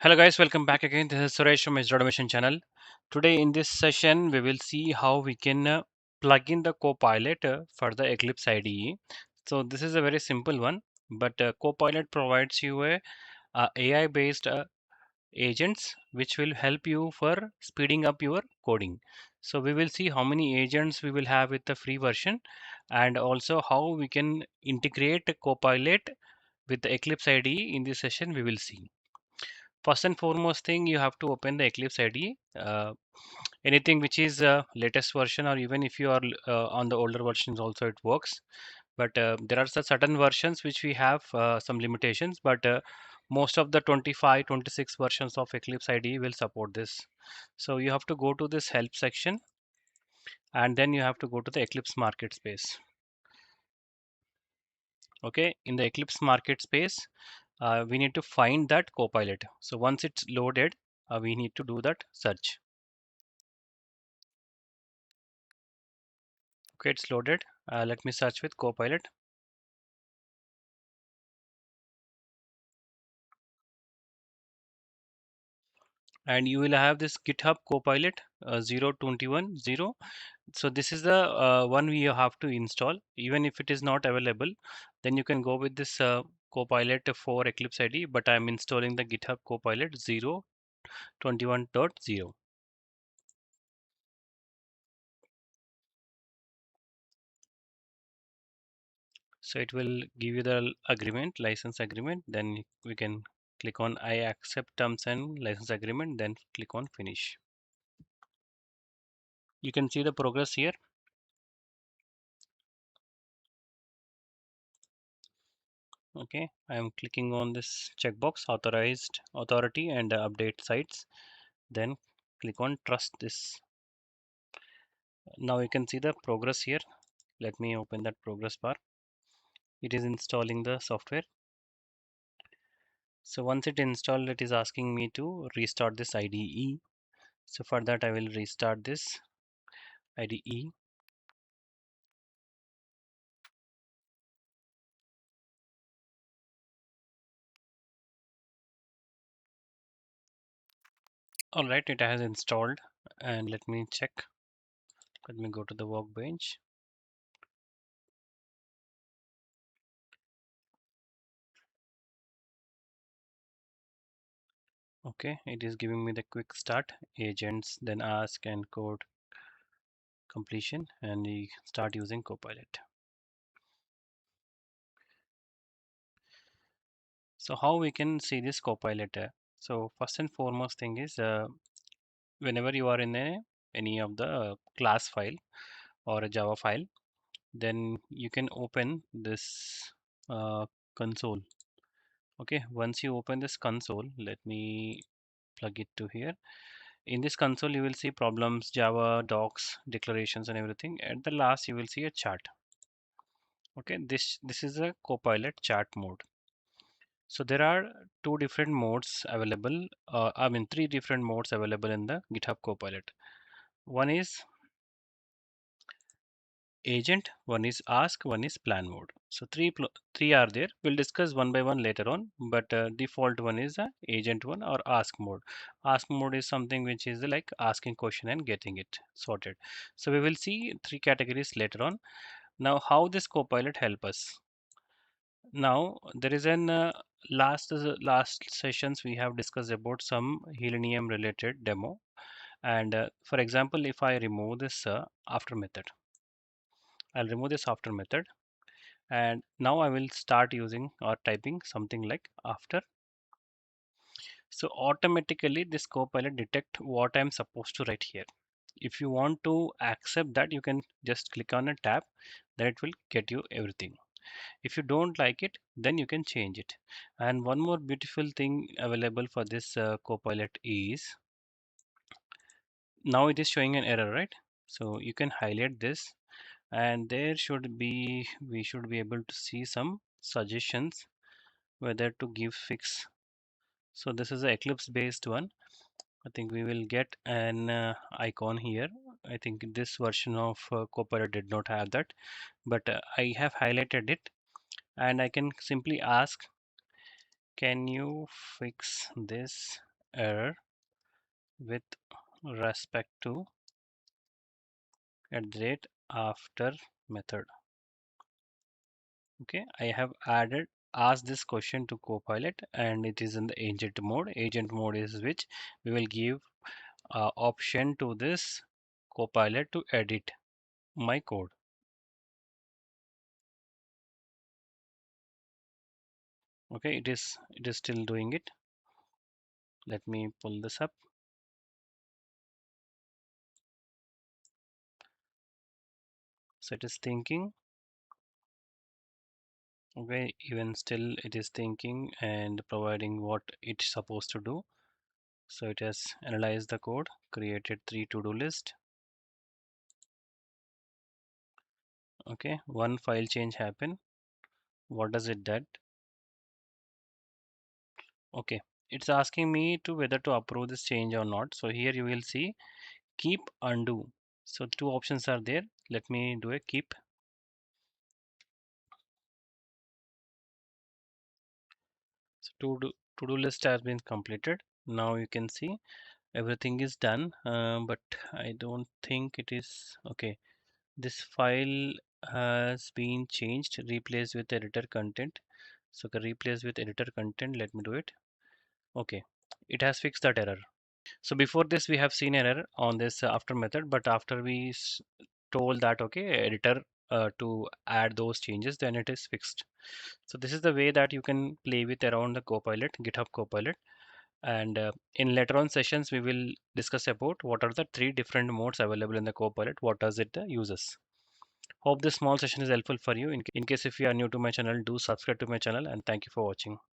Hello guys, welcome back again. This is Suresh from SDET Automation channel. Today in this session, we will see how we can plug in the Copilot for the Eclipse IDE. So this is a very simple one, but Copilot provides you a AI-based agents which will help you for speeding up your coding. So we will see how many agents we will have with the free version, and also how we can integrate Copilot with the Eclipse IDE. In this session, we will see. First and foremost thing, you have to open the Eclipse IDE. Anything which is latest version, or even if you are on the older versions also it works. But there are certain versions which we have some limitations, but most of the 25, 26 versions of Eclipse IDE will support this. So you have to go to this help section, and then you have to go to the Eclipse market space. Okay, in the Eclipse market space, we need to find that Copilot. So once it's loaded, we need to do that search. Okay, it's loaded. Let me search with Copilot. And you will have this GitHub Copilot 0.21.0. So this is the one we have to install. Even if it is not available, then you can go with this Copilot for Eclipse IDE, but I'm installing the GitHub Copilot 0.21.0. So it will give you the agreement, license agreement. Then we can click on I accept terms and license agreement, then click on finish. You can see the progress here. Okay, I am clicking on this checkbox, authorized authority and update sites. Then click on trust this. Now you can see the progress here. Let me open that progress bar. It is installing the software. So once it installed, it is asking me to restart this IDE. So for that, I will restart this IDE. All right, it has installed, and let me check. Let me go to the workbench. Okay, it is giving me the quick start, agents, then ask and code completion, and we start using Copilot. So how we can see this Copilot? So first and foremost thing is whenever you are in any of the class file or a Java file, then you can open this console. Okay, once you open this console, let me plug it to here. In this console, you will see problems, Java, docs, declarations, and everything. At the last, you will see a chart. Okay, this is a Copilot chart mode. So there are two different modes available. I mean, three different modes available in the GitHub Copilot. One is agent, one is ask, one is plan mode. So three are there. We'll discuss one by one later on. But default one is the agent one or ask mode. Ask mode is something which is like asking question and getting it sorted. So we will see three categories later on. Now, how this Copilot help us? Now there is an last sessions we have discussed about some Selenium related demo, and for example, if I remove this after method, I'll remove this after method, and now I will start using or typing something like after. So automatically this Copilot detect what I'm supposed to write here. If you want to accept that, you can just click on a tab, then it will get you everything. If you don't like it, then you can change it. And one more beautiful thing available for this Copilot is now it is showing an error, right? So you can highlight this, and there should be we should be able to see some suggestions whether to give fix. So this is a Eclipse based one. I think we will get an icon here. I think this version of Copilot did not have that, but I have highlighted it, and I can simply ask, can you fix this? error with respect to at the rate after method. Okay, I have asked this question to Copilot and it is in the agent mode. Agent mode is which we will give option to this Copilot to edit my code. Okay, it is still doing it. Let me pull this up. So it is thinking. Okay, even still it is thinking and providing what it's supposed to do. So it has analyzed the code, created 3 to-do list. Okay, one file change happened. What does it that? Okay, it's asking me to whether to approve this change or not. So here you will see keep undo. So two options are there. Let me do a keep. So to-do list has been completed. Now you can see everything is done, but I don't think it is okay. This file has been changed, replaced with editor content. So replace with editor content. Let me do it. Okay, it has fixed that error. So before this, we have seen error on this after method, but after we told that okay, editor to add those changes, then it is fixed. So this is the way that you can play with around the Copilot, GitHub Copilot. And in later on sessions, we will discuss about what are the three different modes available in the Copilot. What does it uses? Hope this small session is helpful for you. In case if you are new to my channel, do subscribe to my channel and thank you for watching.